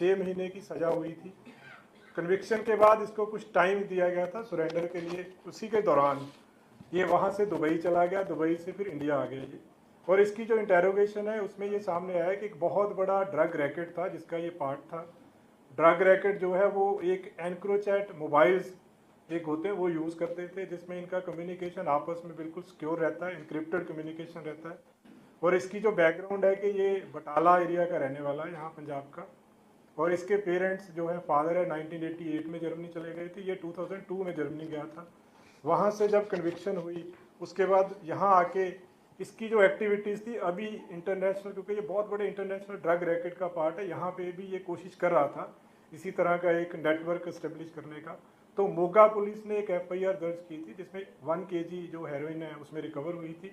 6 महीने की सज़ा हुई थी। कन्विक्शन के बाद इसको कुछ टाइम दिया गया था सरेंडर के लिए। उसी के दौरान ये वहाँ से दुबई चला गया, दुबई से फिर इंडिया आ गया ये। और इसकी जो इंटेरोगेशन है उसमें ये सामने आया कि एक बहुत बड़ा ड्रग रैकेट था जिसका ये पार्ट था। ड्रग रैकेट जो है वो एक एनक्रोचैट मोबाइल्स एक होते हैं वो यूज़ करते थे, जिसमें इनका कम्युनिकेशन आपस में बिल्कुल सिक्योर रहता है, इनक्रिप्टेड कम्युनिकेशन रहता है। और इसकी जो बैकग्राउंड है कि ये बटाला एरिया का रहने वाला है, यहाँ पंजाब का। और इसके पेरेंट्स जो है, फादर है 1988 में जर्मनी चले गए थे, ये 2002 में जर्मनी गया था। वहाँ से जब कन्विक्शन हुई उसके बाद यहाँ आके इसकी जो एक्टिविटीज़ थी अभी इंटरनेशनल, क्योंकि ये बहुत बड़े इंटरनेशनल ड्रग रैकेट का पार्ट है, यहाँ पे भी ये कोशिश कर रहा था इसी तरह का एक नेटवर्क इस्टेब्लिश करने का। तो मोगा पुलिस ने एक एफआईआर दर्ज की थी जिसमें 1 केजी जो हेरोइन है उसमें रिकवर हुई थी।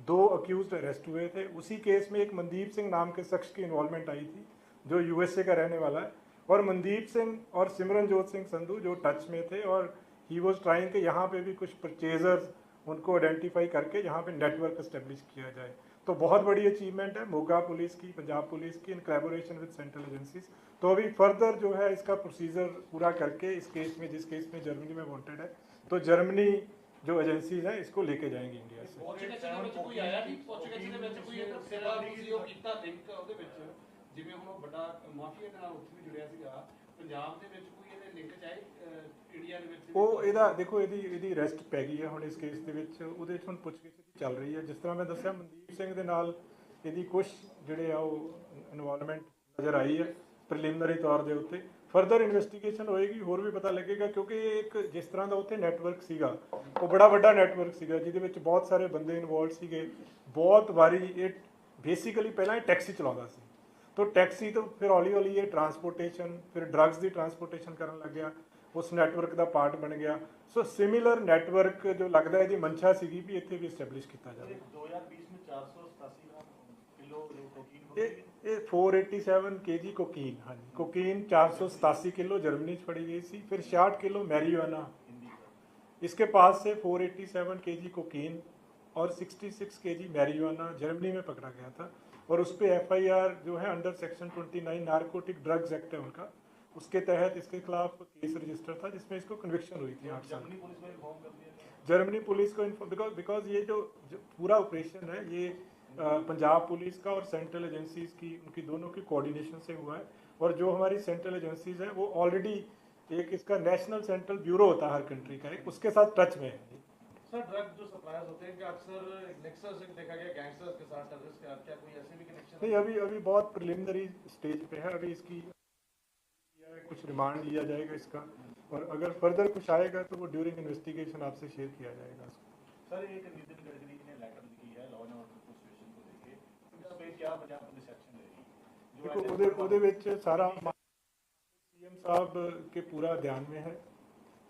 2 अक्यूज अरेस्ट हुए थे। उसी केस में एक मनदीप सिंह नाम के शख्स की इन्वॉल्वमेंट आई थी जो यूएसए का रहने वाला है। और मनदीप सिंह और सिमरनजोत सिंह संधू जो टच में थे, और ही वॉज ट्राइंग कि यहाँ पे भी कुछ परचेजर्स उनको आइडेंटिफाई करके यहाँ पे नेटवर्क इस्टेब्लिश किया जाए। तो बहुत बड़ी अचीवमेंट है मोगा पुलिस की, पंजाब पुलिस की, in collaboration with central agencies. तो अभी फर्दर जो है इसका प्रोसीजर पूरा करके इस केस में, जिस केस में जर्मनी में वांटेड है, तो जर्मनी जो एजेंसीज हैं इसको लेके जाएंगे इंडिया से। ਜਿਵੇਂ ਹੁਣ ਵੱਡਾ ਮਾਫੀਆ ਦੇ ਨਾਲ ਉੱਥੇ ਵੀ ਜੁੜਿਆ ਸੀਗਾ, ਪੰਜਾਬ ਦੇ ਵਿੱਚ ਕੋਈ ਇਹਦੇ ਲਿੰਕ ਚ ਆਏ ਇੰਡੀਆ ਦੇ ਵਿੱਚ? ਉਹ ਇਹਦਾ ਦੇਖੋ ਇਹਦੀ ਅਰੈਸਟ ਪੈ ਗਈ ਹੈ ਹੁਣ ਇਸ ਕੇਸ ਦੇ ਵਿੱਚ। ਉਹਦੇ 'ਚ ਹੁਣ ਪੁੱਛਗਿੱਛ ਚੱਲ ਰਹੀ ਹੈ। ਜਿਸ ਤਰ੍ਹਾਂ ਮੈਂ ਦੱਸਿਆ ਮਨਦੀਪ ਸਿੰਘ ਦੇ ਨਾਲ ਇਹਦੀ ਕੁਛ ਜਿਹੜੇ ਆ ਉਹ ਇਨਵੋਲਵਮੈਂਟ ਨਜ਼ਰ ਆਈ ਹੈ ਪ੍ਰੀਲਿਮਿਨਰੀ ਤੌਰ ਦੇ ਉੱਤੇ। ਫਰਦਰ ਇਨਵੈਸਟੀਗੇਸ਼ਨ ਹੋਏਗੀ, ਹੋਰ ਵੀ ਪਤਾ ਲੱਗੇਗਾ, ਕਿਉਂਕਿ ਇਹ ਇੱਕ ਜਿਸ ਤਰ੍ਹਾਂ ਦਾ ਉੱਥੇ ਨੈਟਵਰਕ ਸੀਗਾ ਉਹ ਬੜਾ ਵੱਡਾ ਨੈਟਵਰਕ ਸੀਗਾ ਜਿਹਦੇ ਵਿੱਚ ਬਹੁਤ ਸਾਰੇ ਬੰਦੇ ਇਨਵੋਲਵ ਸੀਗੇ। ਬਹੁਤ ਵਾਰੀ ਇਹ ਬੇਸਿਕਲੀ ਪਹਿਲਾਂ ਇਹ ਟੈਕਸੀ ਚਲਾਉਂਦਾ ਸੀ, तो टैक्सी तो फिर हौली हौली ये ट्रांसपोर्टेशन, फिर ड्रग्स की ट्रांसपोर्टेशन करन लग गया, उस नैटवर्क का पार्ट बन गया। सो सिमिलर नैटवर्क जो लगता है जी मंशा सी भी इतने भी इस्टैबलिश किया जाए। 2020 में 487 किलो ये 487 kg कोकीन, हाँ जी कोकीन 487 किलो जर्मनी फड़ी गई थी। फिर 66 किलो मैरिजुआना इसके पास से 487 kg कोकीन और 66 kg मैरिजुआना जर्मनी में पकड़ा गया था। और उस पर एफआईआर जो है under section 29 narcotic drugs act है उनका, उसके तहत इसके खिलाफ केस रजिस्टर था जिसमें इसको कन्विक्शन हुई थी 8 साल। जर्मनी पुलिस को इन्फॉर्म, बिकॉज ये जो पूरा ऑपरेशन है ये पंजाब पुलिस का और सेंट्रल एजेंसीज की, उनकी दोनों की कोऑर्डिनेशन से हुआ है। और जो हमारी सेंट्रल एजेंसीज हैं वो ऑलरेडी एक इसका नेशनल सेंट्रल ब्यूरो होता है हर कंट्री का, एक उसके साथ टच में है। सर ड्रग जो सप्लायर्स होते हैं कि अक्सर नेक्सस देखा गया गैंगस्टर्स के साथ, टेररिस्ट के साथ, क्या कोई ऐसे भी कनेक्शन? नहीं, अभी बहुत प्रिलिमिनरी स्टेज पे है। अभी इसकी कुछ रिमांड लिया जाएगा इसका, और अगर फर्दर कुछ आएगा तो वो ड्यूरिंग इन्वेस्टिगेशन आपसे शेयर किया जाएगा। सर एक नितिन गडकरी ने लेटर लिखी है लॉ एंड ऑर्डर सिचुएशन को लेके, इस पे क्या पंजाब पुलिस एक्शन ले रही है? देखो ਉਹਦੇ ਵਿੱਚ ਸਾਰਾ सीएम साहब के पूरा ध्यान में है।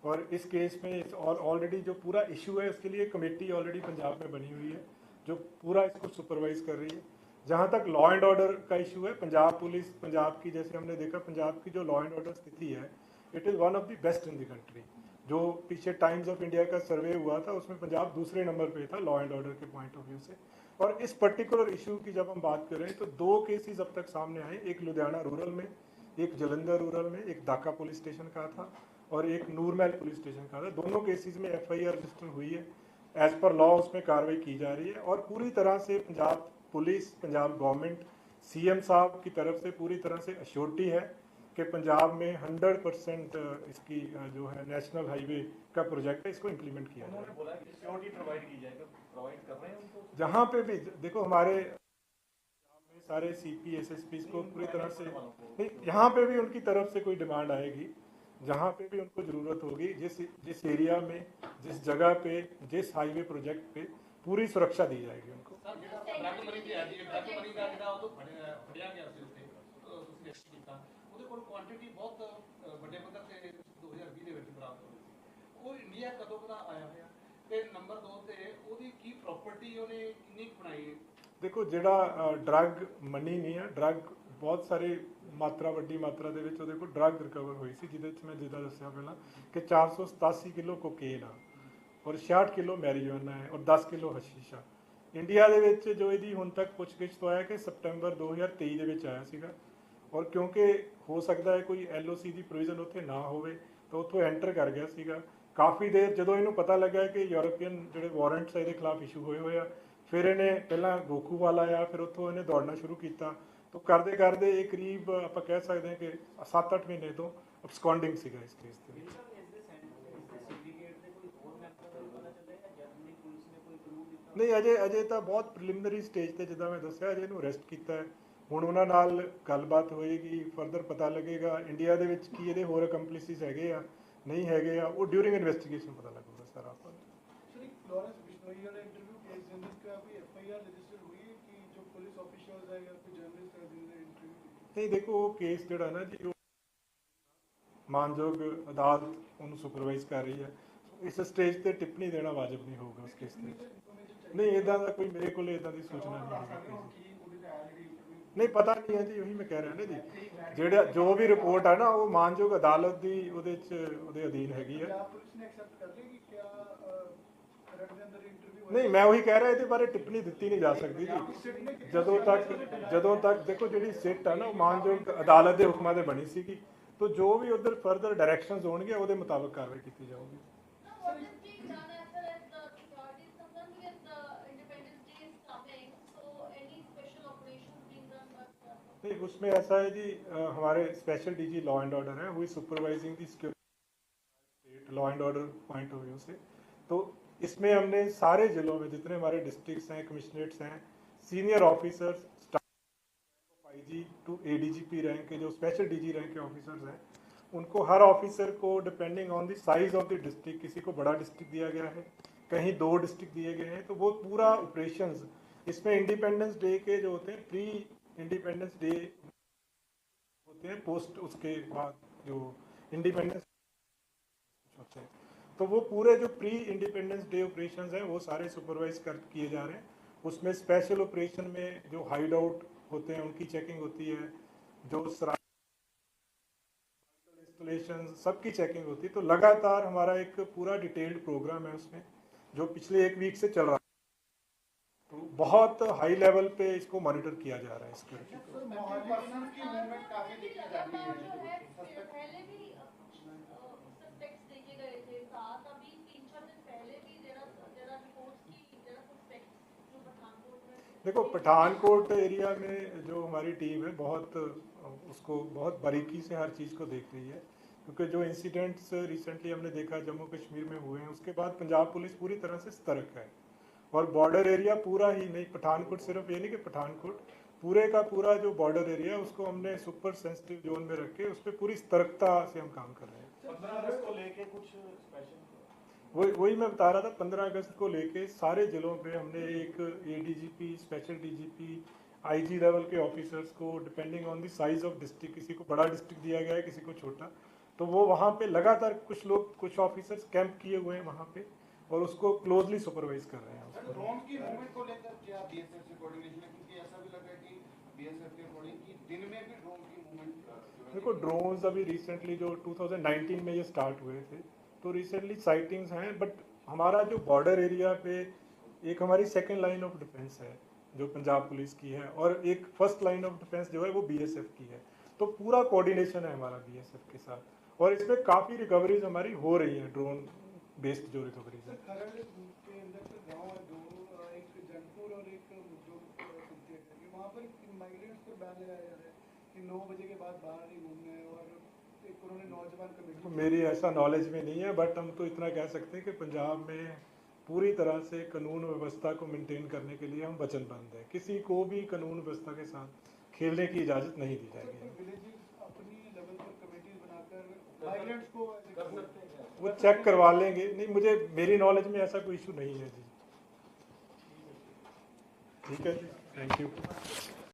और इस केस में ऑलरेडी जो पूरा इशू है उसके लिए कमेटी ऑलरेडी पंजाब में बनी हुई है जो पूरा इसको सुपरवाइज कर रही है। जहाँ तक लॉ एंड ऑर्डर का इशू है, पंजाब पुलिस पंजाब की, जैसे हमने देखा पंजाब की जो लॉ एंड ऑर्डर स्थिति है, it is one of the best in the country. जो पीछे टाइम्स ऑफ इंडिया का सर्वे हुआ था उसमें पंजाब दूसरे नंबर पे था लॉ एंड ऑर्डर के पॉइंट ऑफ व्यू से। और इस पर्टिकुलर इशू की जब हम बात कर रहे हैं तो 2 केसेस अब तक सामने आए, एक लुधियाना रूरल में, एक जलंधर रूरल में, एक दाका पुलिस स्टेशन का था और एक नूरमहल पुलिस स्टेशन का था। दोनों केसेस में एफआईआर रजिस्टर हुई है, एज पर लॉ उसमें कार्रवाई की जा रही है। और पूरी तरह से Punjab police, Punjab government, CM साहब की तरफ से पूरी तरह से अश्योरिटी है कि पंजाब में 100% इसकी जो है नेशनल हाईवे का प्रोजेक्ट है इसको इम्प्लीमेंट किया जाए। उन्होंने बोला कि सिक्योरिटी प्रोवाइड की जाएगा, प्रोवाइड कर रहे हैं उनको? जहाँ पे भी देखो हमारे सारे सीपी एसएसपी को पूरी तरह से नहीं, यहाँ पे भी उनकी तरफ से कोई डिमांड आएगी, जहाँ पे भी उनको ज़रूरत होगी, जिस एरिया में, जिस जगह पे, जिस हाईवे प्रोजेक्ट पे पूरी सुरक्षा दी जाएगी उनको। देखो जिहड़ा ड्रग मनी नहीं है, ड्रग बहुत सारे मात्रा वड्डी मात्रा दे विच उहदे कोल ड्रग रिकवर हुई सी, जिहदे विच मैं जिद्दां दस्सिया पहलां कि 487 किलो कोकेन आ और 66 किलो मैरिजुआना है और 10 किलो हशीशा। इंडिया दे विच जो इहदी हुण तक पुछगिछ तो आया कि सितंबर 2023 दे विच आया सीगा ਔਰ ਕਿਉਂਕਿ ਹੋ ਸਕਦਾ ਹੈ ਕੋਈ LOC ਦੀ ਪ੍ਰੋਵੀਜ਼ਨ ਉੱਥੇ ਨਾ ਹੋਵੇ ਤਾਂ ਉੱਥੋਂ ਐਂਟਰ ਕਰ ਗਿਆ ਸੀਗਾ। ਕਾਫੀ ਦੇਰ ਜਦੋਂ ਇਹਨੂੰ ਪਤਾ ਲੱਗਾ ਕਿ ਯੂਰੋਪੀਅਨ ਜਿਹੜੇ ਵਾਰੰਟਸ ਇਹਦੇ ਖਿਲਾਫ ਇਸ਼ੂ ਹੋਏ ਹੋਏ ਆ, ਫਿਰ ਇਹਨੇ ਪਹਿਲਾਂ ਗੋਕੂਵਾਲ ਆਇਆ, ਫਿਰ ਉੱਥੋਂ ਇਹਨੇ ਦੌੜਨਾ ਸ਼ੁਰੂ ਕੀਤਾ। तो करते करते ये करीब आप कह सकते हैं कि 7-8 महीने तो absconding ਸੀਗਾ ਇਸ ਕੇਸ ਦੇ ਵਿੱਚ। ਨਹੀਂ ਅਜੇ ਤਾਂ ਬਹੁਤ ਪ੍ਰੀਲਿਮਿਨਰੀ ਸਟੇਜ ਤੇ, ਜਿੱਦਾਂ ਮੈਂ ਦੱਸਿਆ, ਅਜੇ ਇਹਨੂੰ ਅਰੈਸਟ ਕੀਤਾ ਹੈ। ਹੁਣ ਉਹਨਾਂ ਨਾਲ ਗੱਲਬਾਤ ਹੋਏਗੀ, ਫਰਦਰ ਪਤਾ ਲੱਗੇਗਾ ਇੰਡੀਆ ਦੇ ਵਿੱਚ ਕੀ ਇਹਦੇ ਹੋਰ ਅਕੰਪਲਿਸਿਸ ਹੈਗੇ ਆ ਨਹੀਂ ਹੈਗੇ ਆ, ਉਹ ਡਿਊਰਿੰਗ ਇਨਵੈਸਟੀਗੇਸ਼ਨ ਪਤਾ ਲੱਗੂਗਾ ਸਾਰਾ ਆਪਾਂ ਨੂੰ। फ्लोरेंस बिश्नोई वाला इंटरव्यू केस जर्नलिस्ट का कोई FIR रजिस्टर हुई है कि जो पुलिस ऑफिशियल्स है या कोई जर्नलिस्ट है जिन्होंने इंटरव्यू नहीं देखो वो केस ਜਿਹੜਾ ਨਾ ਜੀ ਉਹ ਮਾਨਯੋਗ ਅਦਾਲਤ ਉਹਨੂੰ ਸੁਪਰਵਾਈਜ਼ ਕਰ ਰਹੀ ਹੈ। ਇਸ ਸਟੇਜ ਤੇ ਟਿੱਪਣੀ ਦੇਣਾ ਵਾਜਬ ਨਹੀਂ ਹੋਊਗਾ ਉਸ ਕੇਸ ਤੇ। ਨਹੀਂ ਇਦਾਂ ਦਾ ਕੋਈ ਮੇਰੇ ਕੋਲ ਇਦਾਂ ਦੀ ਸੂਚਨਾ ਨਹੀਂ ਹੈ। ਨਹੀਂ ਪਤਾ ਨਹੀਂ ਹੈ ਜੀ, ਉਹੀ ਮੈਂ ਕਹਿ ਰਿਹਾ ਨਾ ਜੀ, ਜਿਹੜਾ ਜੋ ਵੀ ਰਿਪੋਰਟ ਹੈ ਨਾ ਉਹ ਮਾਨਯੋਗ ਅਦਾਲਤ ਦੀ ਉਹਦੇ ਚ ਉਹਦੇ ਅਧੀਨ ਹੈਗੀ ਹੈ। पुलिस ने एक्सेप्ट कर ली कि क्या खरड़ के अंदर इंटरव्यू ਨਹੀਂ ਮੈਂ ਉਹੀ ਕਹਿ ਰਿਹਾ, ਇਹਦੇ ਬਾਰੇ ਟਿੱਪਣੀ ਦਿੱਤੀ ਨਹੀਂ ਜਾ ਸਕਦੀ ਜੀ ਜਦੋਂ ਤੱਕ ਦੇਖੋ ਜਿਹੜੀ ਸਿੱਟ ਹੈ ਨਾ ਉਹ ਮਾਨਯੋਗ ਅਦਾਲਤ ਦੇ ਹੁਕਮਾਂ ਤੇ ਬਣੀ ਸੀਗੀ, तो जो भी उधर फर्दर डायरेक्शंस होंगे ਉਹਦੇ ਮੁਤਾਬਕ ਕਾਰਵਾਈ ਕੀਤੀ ਜਾਊਗੀ। नहीं उसमें ऐसा है जी, हमारे special DG law and order है, वो supervising the security law and order point of view से। तो इसमें हमने सारे जिलों में जितने हमारे डिस्ट्रिक्ट्स हैं, कमिश्नरेट्स हैं, senior officers IG to ADGP rank के जो स्पेशल DG रैंक के ऑफिसर्स हैं, उनको हर ऑफिसर को depending on the size of the district, किसी को बड़ा डिस्ट्रिक्ट दिया गया है, कहीं 2 डिस्ट्रिक्ट दिए गए हैं, तो वो पूरा ऑपरेशंस इसमें इंडिपेंडेंस डे के जो होते हैं, प्री इंडिपेंडेंस डे होते हैं, पोस्ट उसके बाद जो इंडिपेंडेंस होते हैं, तो वो पूरे जो प्री इंडिपेंडेंस डे ऑपरेशंस हैं वो सारे सुपरवाइज किए जा रहे हैं। उसमें स्पेशल ऑपरेशन में जो हाइड आउट होते हैं उनकी चेकिंग होती है, जो इंस्टॉलेशन सबकी चेकिंग होती है। तो लगातार हमारा एक पूरा डिटेल्ड प्रोग्राम है उसमें, जो पिछले 1 वीक से चल रहा है। तो बहुत हाई लेवल पे इसको मॉनिटर किया जा रहा है सिक्योरिटी को। देखो पठानकोट एरिया में जो हमारी टीम है बहुत उसको बहुत बारीकी से हर चीज़ को देख रही है, क्योंकि जो इंसिडेंट्स रिसेंटली हमने देखा जम्मू कश्मीर में हुए हैं, उसके बाद पंजाब पुलिस पूरी तरह से सतर्क है। और बॉर्डर एरिया पूरा ही नहीं, पठानकोट सिर्फ ये नहीं कि पठानकोट, पूरे का पूरा जो बॉर्डर एरिया उसको हमने सुपर सेंसिटिव जोन में रख के उस पर पूरी सतर्कता से हम काम कर रहे हैं। 15 अगस्त को लेके कुछ स्पेशल वही मैं बता रहा था, 15 अगस्त को लेके सारे जिलों पे हमने एक ADGP, special DGP, IG level के ऑफिसर्स को depending on the size of district, किसी को बड़ा डिस्ट्रिक्ट दिया गया है, किसी को छोटा, तो वो वहाँ पे लगातार कुछ ऑफिसर्स कैंप किए हुए हैं वहाँ पे और उसको क्लोजली सुपरवाइज कर रहे हैं। ड्रोन की मूवमेंट को लेकर क्या BSF से कोऑर्डिनेशन है, क्योंकि ऐसा भी लगा कि BSF के अकॉर्डिंग कि दिन में भी ड्रोन की मूवमेंट। देखो ड्रोन्स अभी रिसेंटली जो 2019 में ये स्टार्ट हुए थे, तो रिसेंटली साइटिंग्स हैं, बट हमारा जो बॉर्डर एरिया पे एक हमारी सेकंड लाइन ऑफ डिफेंस है जो पंजाब पुलिस की है, और एक फर्स्ट लाइन ऑफ डिफेंस जो है वो BSF की है। तो पूरा कोऑर्डिनेशन है हमारा BSF के साथ, और इसमें काफ़ी रिकवरीज हमारी हो रही हैं, ड्रोन बेस्ड जो रिकवरीज है। खरड़ के अंदर से गाँव है दो, एक जनपुर और एक मुद्दो, वहाँ पर माइग्रेंट्स पर बैन लगाया जा रहा है कि 9 बजे के बाद बाहर नहीं घूमना है, और एक उन्होंने नौजवान कमेटी। मेरी ऐसा नॉलेज में नहीं है, बट हम तो इतना कह सकते हैं कि पंजाब में पूरी तरह से कानून व्यवस्था को मेंटेन करने के लिए हम वचनबद्ध हैं। किसी को भी कानून व्यवस्था के साथ खेलने की इजाज़त नहीं दी जाएगी। अपनी लेवल पर कमेटी बनाकर माइग्रेंट्स को कर सकते हैं, वो चेक करवा लेंगे। नहीं, मुझे मेरी नॉलेज में ऐसा कोई इशू नहीं है जी। ठीक है जी, थैंक यू।